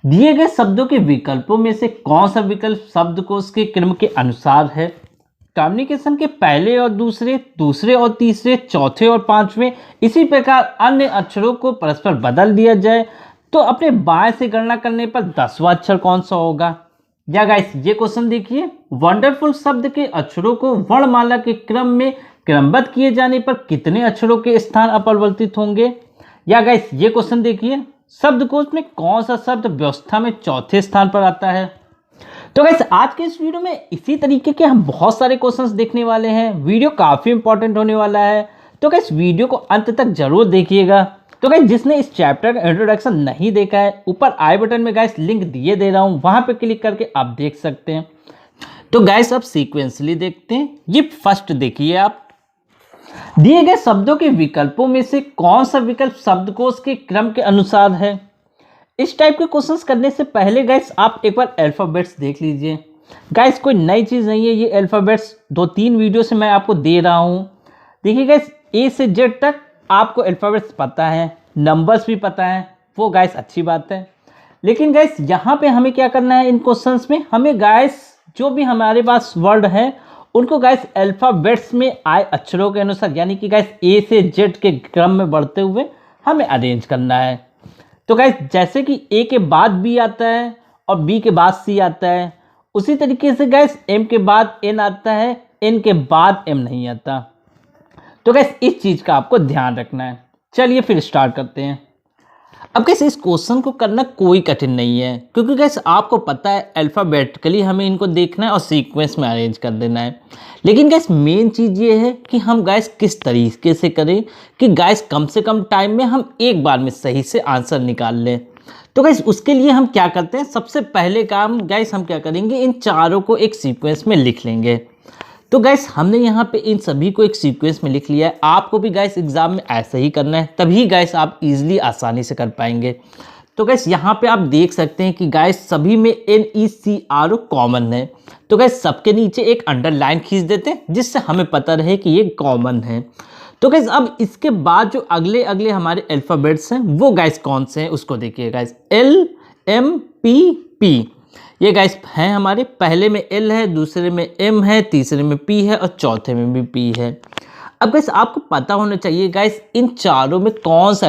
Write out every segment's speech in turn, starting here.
दिए गए शब्दों के विकल्पों में से कौन सा विकल्प शब्दकोश के क्रम के अनुसार है। कम्युनिकेशन के पहले और दूसरे, दूसरे और तीसरे, चौथे और पांचवें, इसी प्रकार अन्य अक्षरों को परस्पर बदल दिया जाए तो अपने बाएं से गणना करने पर 10वां अक्षर कौन सा होगा। या गाइस ये क्वेश्चन देखिए, वंडरफुल शब्द के अक्षरों को वर्णमाला के क्रम में क्रमबद्ध किए जाने पर कितने अक्षरों के स्थान अपरिवर्तित होंगे। या गाइस ये क्वेश्चन देखिए, शब्दकोश में कौन सा शब्द व्यवस्था में चौथे स्थान पर आता है। तो गाइस आज के इस वीडियो में इसी तरीके के हम बहुत सारे क्वेश्चंस देखने वाले हैं। वीडियो काफी इंपॉर्टेंट होने वाला है, तो गाइस वीडियो को अंत तक जरूर देखिएगा। तो गाइस जिसने इस चैप्टर का इंट्रोडक्शन नहीं देखा है, ऊपर आई बटन में गाइस लिंक दिए दे रहा हूं, वहां पे क्लिक करके आप देख सकते हैं। तो गाइस अब सीक्वेंसली देखते हैं। ये फर्स्ट देखिए, आप दिए गए शब्दों के विकल्पों में से कौन सा विकल्प शब्दकोश के क्रम के अनुसार है। इस टाइप के क्वेश्चंस करने से पहले गाइस आप एक बार अल्फाबेट्स देख लीजिए। गाइस कोई नई चीज़ नहीं है, ये अल्फाबेट्स 2-3 वीडियो से मैं आपको दे रहा हूँ। देखिए गाइस ए से जेड तक आपको अल्फाबेट्स पता है, नंबर्स भी पता है, वो गाइस अच्छी बात है। लेकिन गाइस यहाँ पे हमें क्या करना है, इन क्वेश्चंस में हमें गाइस जो भी हमारे पास वर्ड है उनको गाइस अल्फाबेट्स में आए अक्षरों के अनुसार, यानी कि गाइस ए से जेड के क्रम में बढ़ते हुए हमें अरेंज करना है। तो गाइस जैसे कि ए के बाद बी आता है और बी के बाद सी आता है, उसी तरीके से गाइस एम के बाद एन आता है, एन के बाद एम नहीं आता। तो गाइस इस चीज़ का आपको ध्यान रखना है। चलिए फिर स्टार्ट करते हैं। अब गाइस इस क्वेश्चन को करना कोई कठिन नहीं है, क्योंकि गाइस आपको पता है अल्फ़ाबेटिकली हमें इनको देखना है और सीक्वेंस में अरेंज कर देना है। लेकिन गाइस मेन चीज़ ये है कि हम गाइस किस तरीके से करें कि गाइस कम से कम टाइम में हम एक बार में सही से आंसर निकाल लें। तो गाइस उसके लिए हम क्या करते हैं, सबसे पहले काम गाइस हम क्या करेंगे, इन चारों को एक सीक्वेंस में लिख लेंगे। तो गाइस हमने यहाँ पे इन सभी को एक सीक्वेंस में लिख लिया है। आपको भी गाइस एग्जाम में ऐसा ही करना है, तभी गाइस आप इजीली आसानी से कर पाएंगे। तो गाइस यहाँ पे आप देख सकते हैं कि गाइस सभी में NECRO कॉमन है। तो गाइस सबके नीचे एक अंडरलाइन खींच देते हैं, जिससे हमें पता रहे कि ये कॉमन है। तो गाइस अब इसके बाद जो अगले अगले हमारे अल्फ़ाबेट्स हैं वो गाइस कौन से हैं उसको देखिए। गाइस LMPP ये गाइस हैं हमारे, पहले में L है, दूसरे में M है, तीसरे में P है और चौथे में भी P है। अब गाइस आपको पता होना चाहिए गाइस इन चारों में कौन सा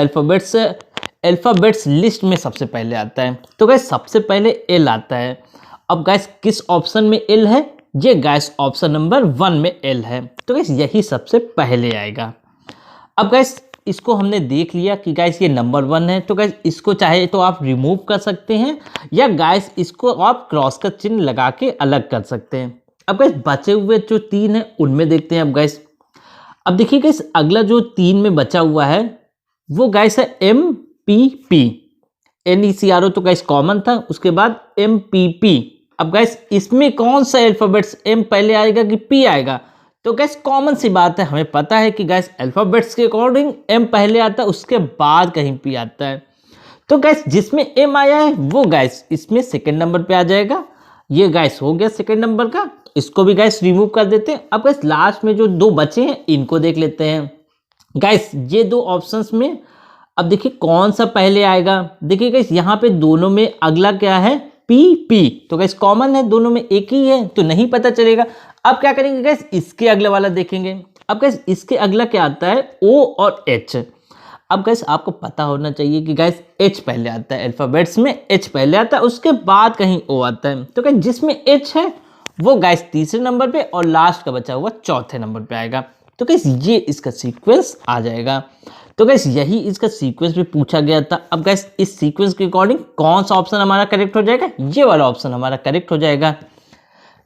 अल्फ़ाबेट्स लिस्ट में सबसे पहले आता है। तो गाइस सबसे पहले L आता है। अब गाइस किस ऑप्शन में L है, ये गाइस ऑप्शन नंबर 1 में L है। तो गाइस यही सबसे पहले आएगा। अब गाइस इसको हमने देख लिया कि गाइस ये नंबर 1 है। तो गाइस इसको चाहे तो आप रिमूव कर सकते हैं या गाइस इसको आप क्रॉस का चिन्ह लगा के अलग कर सकते हैं। अब गाइस बचे हुए जो 3 हैं उनमें देखते हैं। अब गाइस अब देखिए गाइस अगला जो 3 में बचा हुआ है वो गाइस है MPP। NECRO तो गाइस कॉमन था, उसके बाद MPP। अब गाइस इसमें कौन सा अल्फ़ाबेट्स M पहले आएगा कि P आएगा। तो गैस कॉमन सी बात है, हमें पता है कि गैस अल्फ़ाबेट्स के अकॉर्डिंग M पहले आता है, उसके बाद कहीं P आता है। तो गैस जिसमें M आया है वो गैस इसमें सेकंड नंबर पे आ जाएगा। ये गैस हो गया सेकंड नंबर का, इसको भी गैस रिमूव कर देते हैं। अब गैस लास्ट में जो 2 बचे हैं इनको देख लेते हैं। गैस ये 2 ऑप्शंस में अब देखिए कौन सा पहले आएगा। देखिए गैस यहाँ पे दोनों में अगला क्या है, PP। तो गैस कॉमन है, दोनों में एक ही है तो नहीं पता चलेगा। अब क्या करेंगे गैस, इसके अगले वाला देखेंगे। अब गैस इसके अगला क्या आता है, O और H। अब गैस आपको पता होना चाहिए कि गैस H पहले आता है, अल्फ़ाबेट्स में H पहले आता है, उसके बाद कहीं O आता है। तो गैस जिसमें H है वो गैस तीसरे नंबर पे और लास्ट का बचा हुआ चौथे नंबर पे आएगा। तो गैस ये इसका सीक्वेंस आ जाएगा। तो गैस यही इसका सीक्वेंस भी पूछा गया था। अब गैस इस सीक्वेंस के अकॉर्डिंग कौन सा ऑप्शन हमारा करेक्ट हो जाएगा, ये वाला ऑप्शन हमारा करेक्ट हो जाएगा।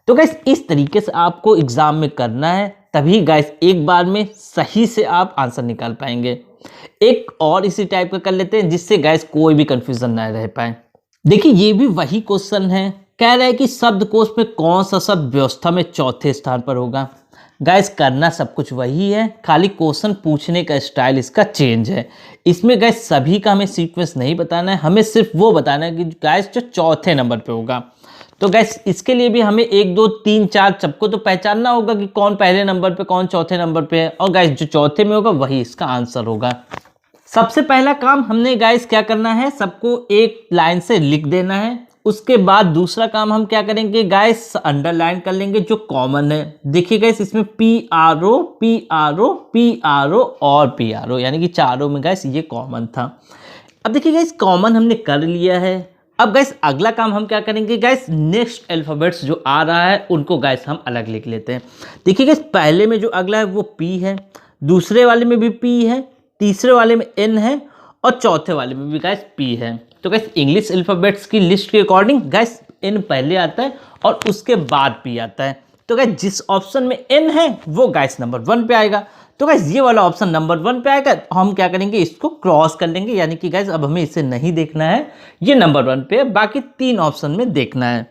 तो गैस इस तरीके से आपको एग्जाम में करना है, तभी गैस एक बार में सही से आप आंसर निकाल पाएंगे। एक और इसी टाइप का कर लेते हैं जिससे गैस कोई भी कंफ्यूजन ना रह पाए। देखिए ये भी वही क्वेश्चन है, कह रहा है कि शब्दकोश में कौन सा शब्द व्यवस्था में चौथे स्थान पर होगा। गैस करना सब कुछ वही है, खाली क्वेश्चन पूछने का स्टाइल इसका चेंज है। इसमें गैस सभी का हमें सीक्वेंस नहीं बताना है, हमें सिर्फ वो बताना है कि गैस जो चौथे नंबर पे होगा। तो गैस इसके लिए भी हमें 1 2 3 4 सबको तो पहचानना होगा कि कौन पहले नंबर पे कौन चौथे नंबर पे है, और गैस जो चौथे में होगा वही इसका आंसर होगा। सबसे पहला काम हमने गाइस क्या करना है, सबको एक लाइन से लिख देना है। उसके बाद दूसरा काम हम क्या करेंगे गाइस, अंडरलाइन कर लेंगे जो कॉमन है। देखिए गाइस इसमें PRO PRO PRO और PRO यानी कि चारों में गाइस ये कॉमन था। अब देखिए गाइस कॉमन हमने कर लिया है। अब गाइस अगला काम हम क्या करेंगे गाइस, नेक्स्ट अल्फ़ाबेट्स जो आ रहा है उनको गाइस हम अलग लिख लेते हैं। देखिए गाइस पहले में जो अगला है वो P है, दूसरे वाले में भी P है, तीसरे वाले में N है और चौथे वाले में भी गाइस P है। तो गाइस इंग्लिश अल्फ़ाबेट्स की लिस्ट के अकॉर्डिंग गाइस N पहले आता है और उसके बाद P आता है। तो गाइस जिस ऑप्शन में N है वो गाइस नंबर 1 पे आएगा। तो गाइस ये वाला ऑप्शन नंबर 1 पे आएगा, हम क्या करेंगे इसको क्रॉस कर लेंगे, यानी कि गाइस अब हमें इसे नहीं देखना है, ये नंबर 1 पे है, बाकी 3 ऑप्शन में देखना है।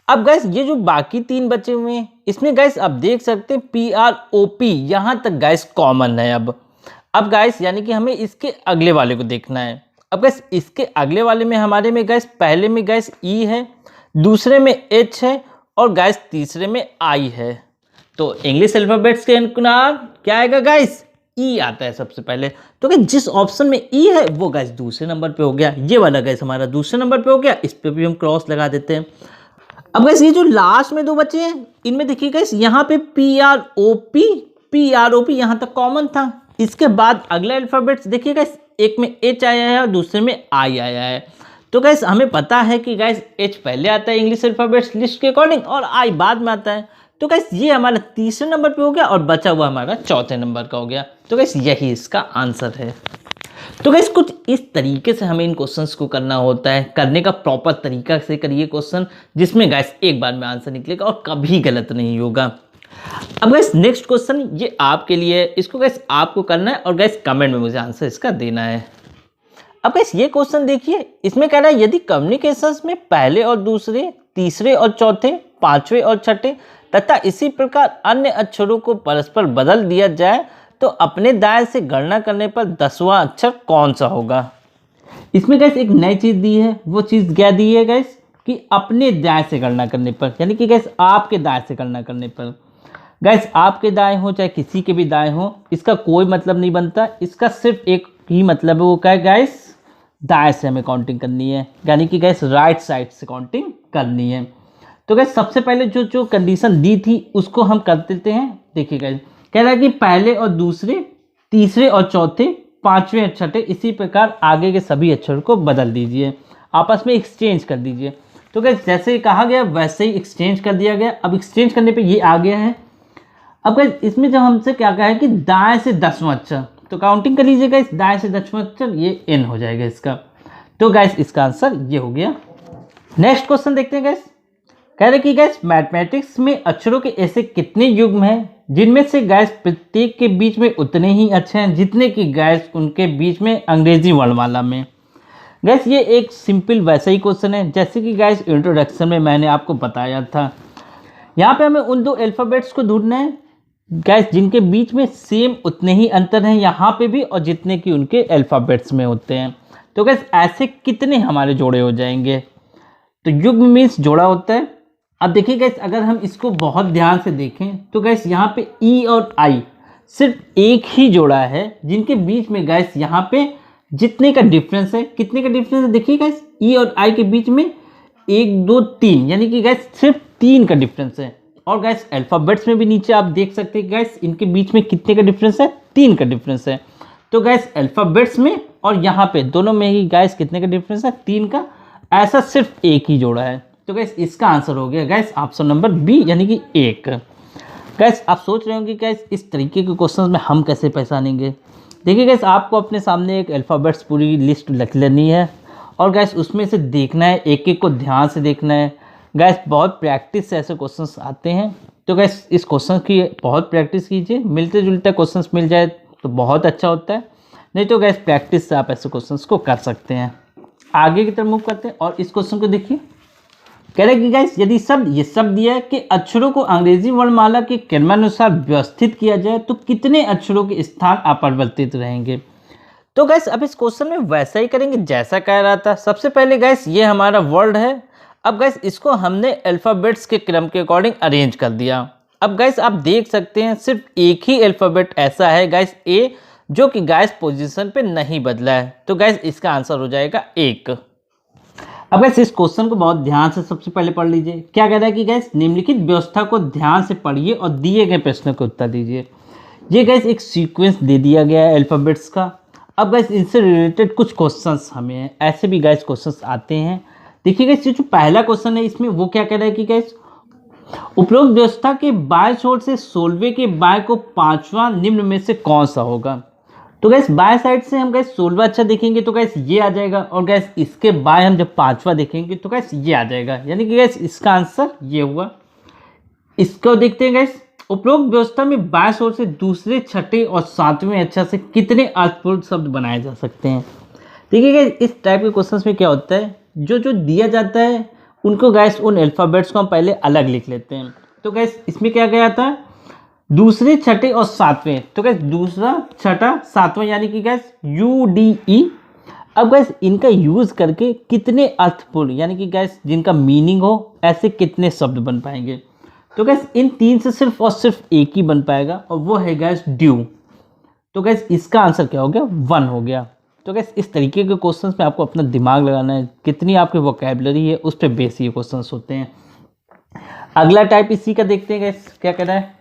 अब गाइस ये जो बाकी 3 बचे हुए हैं इसमें गाइस आप देख सकते हैं PROP यहाँ तक गाइस कॉमन है। अब गाइस यानी कि हमें इसके अगले वाले को देखना है। अब गाइस इसके अगले वाले में हमारे में गाइस पहले में गाइस E है, दूसरे में H है और गाइस तीसरे में I है। तो इंग्लिश अल्फ़ाबेट्स के अनुसार क्या आएगा गाइस, E आता है सबसे पहले। तो गाइस जिस ऑप्शन में E है वो गाइस दूसरे नंबर पे हो गया, ये वाला गाइस हमारा दूसरे नंबर पे हो गया, इस पे भी हम क्रॉस लगा देते हैं। अब गाइस ये जो लास्ट में 2 बचे हैं इनमें देखिए गाइस यहाँ पे PROP यहाँ तक कॉमन था। इसके बाद अगला अल्फ़ाबेट्स देखिए गाइस एक में H आया है और दूसरे में I आया है। तो गाइस हमें पता है कि गाइस H पहले आता है इंग्लिश अल्फ़ाबेट्स लिस्ट के अकॉर्डिंग और I बाद में आता है। तो गाइस ये हमारा तीसरे नंबर पे हो गया और बचा हुआ हमारा चौथे नंबर का हो गया। तो गाइस यही इसका आंसर है। तो गाइस कुछ इस तरीके से हमें इन क्वेश्चंस को करना होता है, करने का प्रॉपर तरीका से करिए क्वेश्चन, जिसमें गाइस एक बार में आंसर निकलेगा और कभी गलत नहीं होगा। अब गाइस नेक्स्ट क्वेश्चन ये आपके लिए है, इसको गाइस आपको करना है और गाइस कमेंट में मुझे आंसर इसका देना है। अब गाइस ये क्वेश्चन देखिए, इसमें कह रहा है यदि कम्युनिकेशंस में पहले और दूसरे, तीसरे और चौथे, पांचवें और छठे तथा इसी प्रकार अन्य अक्षरों को परस्पर बदल दिया जाए तो अपने दाएं से गणना करने पर 10वां अक्षर कौन सा होगा। इसमें गाइस एक नई चीज दी है, वो चीज क्या दी है गाइस कि अपने दाएं से गणना करने पर, यानी कि गाइस आपके दाएं से गणना करने पर। गाइस आपके दाएं हो चाहे किसी के भी दाएं हो, इसका कोई मतलब नहीं बनता, इसका सिर्फ एक ही मतलब है, वो क्या है गाइस, दाएं से हमें काउंटिंग करनी है, यानी कि गाइस राइट साइड से काउंटिंग करनी है। तो गाइस सबसे पहले जो कंडीशन दी थी उसको हम कर देते हैं। देखिए गाइस कह रहा है कि पहले और दूसरे, तीसरे और चौथे, पांचवें और छठे, इसी प्रकार आगे के सभी अक्षरों को बदल दीजिए, आपस में एक्सचेंज कर दीजिए। तो गाइस जैसे ही कहा गया वैसे ही एक्सचेंज कर दिया गया। अब एक्सचेंज करने पे ये आ गया है। अब गाइस इसमें जब हमसे क्या कहा है कि दाएं से 10वां अक्षर, तो काउंटिंग कर लीजिए गाइस, दाएं से 10वां अक्षर ये N हो जाएगा इसका। तो गाइस इसका आंसर ये हो गया। नेक्स्ट क्वेश्चन देखते हैं गाइस। कह रहे कि गाइस मैथमेटिक्स में अक्षरों के ऐसे कितने युग्म हैं जिनमें से गाइस प्रत्येक के बीच में उतने ही अक्षर हैं जितने कि गाइस उनके बीच में अंग्रेजी वर्णमाला में। गाइस ये एक सिंपल वैसा ही क्वेश्चन है जैसे कि गाइस इंट्रोडक्शन में मैंने आपको बताया था। यहाँ पे हमें उन 2 अल्फ़ाबेट्स को ढूंढना है गाइस जिनके बीच में सेम उतने ही अंतर हैं यहाँ पे भी और जितने कि उनके अल्फ़ाबेट्स में होते हैं। तो गाइस ऐसे कितने हमारे जोड़े हो जाएंगे। तो युग्म मीन्स जोड़ा होता है। अब देखिए गाइस अगर हम इसको बहुत ध्यान से देखें तो गाइस यहाँ पे E और I सिर्फ एक ही जोड़ा है जिनके बीच में गाइस यहाँ पे जितने का डिफरेंस है, कितने का डिफरेंस है देखिए गाइस, E और I के बीच में 1 2 3, यानी कि गाइस सिर्फ 3 का डिफरेंस है। और गाइस अल्फ़ाबेट्स में भी नीचे आप देख सकते हैं गाइस इनके बीच में कितने का डिफरेंस है, 3 का डिफरेंस है। तो गाइस अल्फ़ाबेट्स में और यहाँ पे दोनों में ही गाइस कितने का डिफरेंस है, 3 का। ऐसा सिर्फ एक ही जोड़ा है। तो गाइस इसका आंसर हो गया गाइस ऑप्शन नंबर बी, यानी कि 1। गाइस आप सोच रहे होंगे गाइस इस तरीके के क्वेश्चंस में हम कैसे पहचानेंगे। देखिए गाइस आपको अपने सामने एक अल्फ़ाबेट्स पूरी लिस्ट लिख लेनी है और गाइस उसमें से देखना है, एक एक को ध्यान से देखना है। गाइस बहुत प्रैक्टिस से ऐसे क्वेश्चंस आते हैं। तो गाइस इस क्वेश्चन की बहुत प्रैक्टिस कीजिए, मिलते जुलते क्वेश्चंस मिल जाए तो बहुत अच्छा होता है, नहीं तो गाइस प्रैक्टिस से आप ऐसे क्वेश्चंस को कर सकते हैं। आगे की तरफ मूव करते हैं और इस क्वेश्चन को देखिए। कह रहे कि गाइस यदि शब्द ये शब्द दिया है कि अक्षरों को अंग्रेजी वर्णमाला के क्रमानुसार व्यवस्थित किया जाए तो कितने अक्षरों के स्थान अपरिवर्तित रहेंगे। तो गाइस अब इस क्वेश्चन में वैसा ही करेंगे जैसा कह रहा था। सबसे पहले गाइस ये हमारा वर्ड है। अब गाइस इसको हमने अल्फ़ाबेट्स के क्रम के अकॉर्डिंग अरेंज कर दिया। अब गाइस आप देख सकते हैं सिर्फ एक ही अल्फ़ाबेट ऐसा है गाइस A जो कि गैस पोजीशन पे नहीं बदला है। तो गैस इसका आंसर हो जाएगा 1। अब गैस इस क्वेश्चन को बहुत ध्यान से सबसे पहले पढ़ लीजिए। क्या कह रहा है कि गैस निम्नलिखित व्यवस्था को ध्यान से पढ़िए और दिए गए प्रश्न के उत्तर दीजिए। ये गैस एक सीक्वेंस दे दिया गया है अल्फ़ाबेट्स का। अब गैस इनसे रिलेटेड कुछ क्वेश्चंस हमें हैं, ऐसे भी गैस क्वेश्चंस आते हैं। देखिए गैस ये जो पहला क्वेश्चन है इसमें वो क्या कह रहा है कि गैस उपरोक्त व्यवस्था के बाएं छोर से 16वें के बाएं को 5वां निम्न में से कौन सा होगा। तो गैस बाएं साइड से हम गैस 16वां अच्छा देखेंगे तो गैस ये आ जाएगा, और गैस इसके बाएं हम जब 5वां देखेंगे तो गैस ये आ जाएगा, यानी कि गैस इसका आंसर ये हुआ। इसको देखते हैं गैस, उपरोक्त व्यवस्था में बाएं ओर से दूसरे, छठे और 7वें अक्षर से कितने अर्थपूर्ण शब्द बनाए जा सकते हैं। देखिए गैस इस टाइप के क्वेश्चंस में क्या होता है, जो जो दिया जाता है उनको गैस उन अल्फ़ाबेट्स को हम पहले अलग लिख लेते हैं। तो गैस इसमें क्या गया था, दूसरे, छठे और 7वें। तो गैस दूसरा, छठा, 7वां, यानी कि गैस UDE। अब गैस इनका यूज़ करके कितने अर्थपूर्ण, यानी कि गैस जिनका मीनिंग हो, ऐसे कितने शब्द बन पाएंगे। तो गैस इन 3 से सिर्फ और सिर्फ एक ही बन पाएगा, और वो है गैस ड्यू। तो गैस इसका आंसर क्या हो गया, 1 हो गया। तो गैस इस तरीके के क्वेश्चंस में आपको अपना दिमाग लगाना है, कितनी आपकी वोकैबुलरी है उस पर बेस ये क्वेश्चंस होते हैं। अगला टाइप इसी का देखते हैं गैस क्या कह रहा है।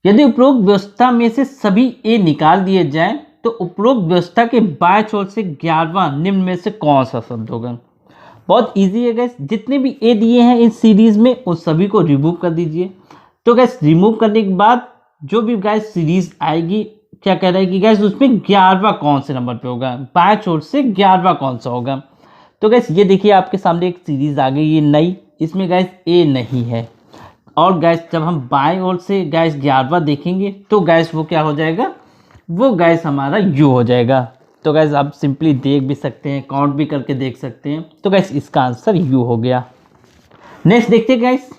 यदि उपरोक्त व्यवस्था में से सभी ए निकाल दिए जाएं तो उपरोक्त व्यवस्था के बाएं छोर से 11वां निम्न में से कौन सा शब्द होगा। बहुत इजी है गैस, जितने भी ए दिए हैं इस सीरीज में उन सभी को रिमूव कर दीजिए। तो गैस रिमूव करने के बाद जो भी गैस सीरीज आएगी, क्या कह रहा है कि गैस उसमें 11वां कौन से नंबर पे होगा, बाएं छोर से 11वां कौन सा होगा। तो गैस ये देखिए आपके सामने एक सीरीज आ गई, ये नई, इसमें गैस ए नहीं है, और गैस जब हम बाएं ओर से गैस 11वां देखेंगे तो गैस वो क्या हो जाएगा, वो गैस हमारा यू हो जाएगा। तो गैस आप सिंपली देख भी सकते हैं, काउंट भी करके देख सकते हैं। तो गैस इसका आंसर यू हो गया। नेक्स्ट देखते हैं गैस,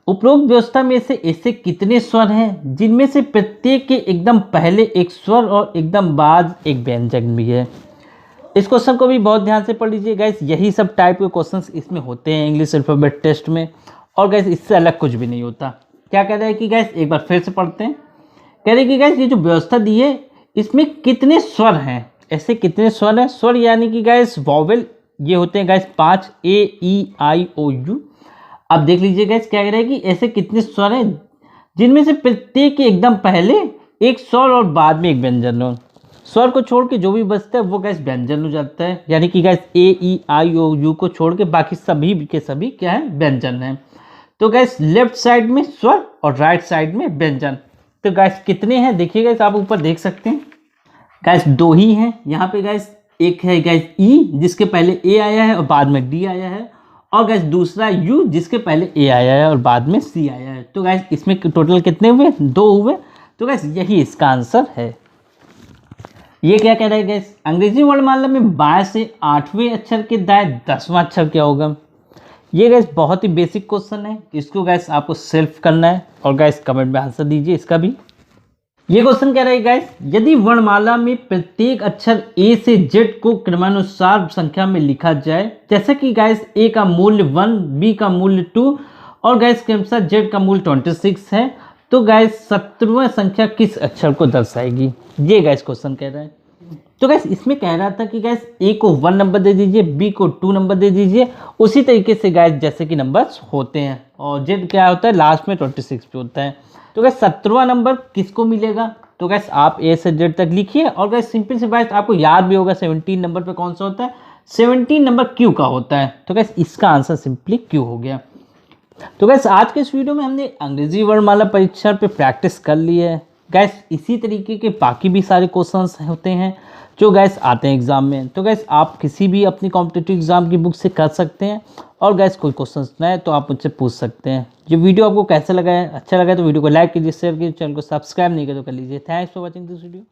उपरोक्त व्यवस्था में से ऐसे कितने स्वर हैं जिनमें से प्रत्येक के एकदम पहले एक स्वर और एकदम बाद एक व्यंजन भी है। इस क्वेश्चन को भी बहुत ध्यान से पढ़ लीजिए गैस, यही सब टाइप के क्वेश्चंस इसमें होते हैं इंग्लिश अल्फ़ाबेट टेस्ट में, और गैस इससे अलग कुछ भी नहीं होता। क्या कह रहा है कि गैस एक बार फिर से पढ़ते हैं। कह रहे हैं कि गैस ये जो व्यवस्था दी है इसमें कितने स्वर हैं, ऐसे कितने स्वर हैं। स्वर यानी कि गैस वॉवेल, ये होते हैं गैस 5, AEIOU। अब देख लीजिए गैस क्या कह रहा है कि ऐसे कितने स्वर हैं जिनमें से प्रत्येक के एकदम पहले एक स्वर और बाद में एक व्यंजन हो। स्वर को छोड़ के जो भी बचता है वो गैस व्यंजन हो जाता है, यानी कि गैस AEIOU को छोड़ के बाकी सभी के सभी क्या है, व्यंजन है। तो गैस लेफ्ट साइड में स्वर और राइट साइड में व्यंजन। तो गैस कितने हैं देखिए गैस, आप ऊपर देख सकते हैं गैस 2 ही हैं यहाँ पे गैस। एक है गैस E जिसके पहले A आया है और बाद में D आया है, और गैस दूसरा U जिसके पहले A आया है और बाद में C आया है। तो गैस इसमें टोटल कितने हुए, 2 हुए। तो गैस यही इसका आंसर है। ये क्या कह रहा है गैस, अंग्रेजी वर्णमाला में बाएं से 8वें अक्षर के दाएं 10वां अक्षर क्या होगा। ये गैस बहुत ही बेसिक क्वेश्चन है, इसको गैस आपको सेल्फ करना है, और गैस कमेंट में आंसर दीजिए इसका भी। ये क्वेश्चन कह रहा है गैस, यदि वर्णमाला में प्रत्येक अक्षर A से Z को क्रमानुसार संख्या में लिखा जाए, जैसे कि गैस A का मूल्य 1, B का मूल्य 2 और गैस क्रमशः Z का मूल्य 26 है, तो गैस 17वां संख्या किस अक्षर को दर्शाएगी। ये गैस क्वेश्चन कह रहा है। तो गैस इसमें कह रहा था कि गैस A को 1 नंबर दे दीजिए, B को 2 नंबर दे दीजिए, उसी तरीके से गैस जैसे कि नंबर्स होते हैं, और Z क्या होता है लास्ट में 26 पे होता है। तो गैस 17वां नंबर किसको मिलेगा। तो गैस आप A से Z तक लिखिए, और गैस सिंपल से बात आपको याद भी होगा 17 नंबर पे कौन सा होता है, 17 नंबर Q का होता है। तो गैस इसका आंसर सिंपली Q हो गया। तो गैस आज के इस वीडियो में हमने अंग्रेजी वर्णमाला परीक्षा पे प्रैक्टिस कर ली है गैस। इसी तरीके के बाकी भी सारे क्वेश्चंस होते हैं जो गैस आते हैं एग्जाम में। तो गैस आप किसी भी अपनी कॉम्पिटिटिव एग्जाम की बुक से कर सकते हैं, और गैस कोई क्वेश्चंस ना है तो आप मुझसे पूछ सकते हैं। ये वीडियो आपको कैसा लगा है, अच्छा लगा है तो वीडियो को लाइक कीजिए, शेयर कीजिए, चैनल को सब्सक्राइब नहीं किया तो कर लीजिए। Thanks for watching this video.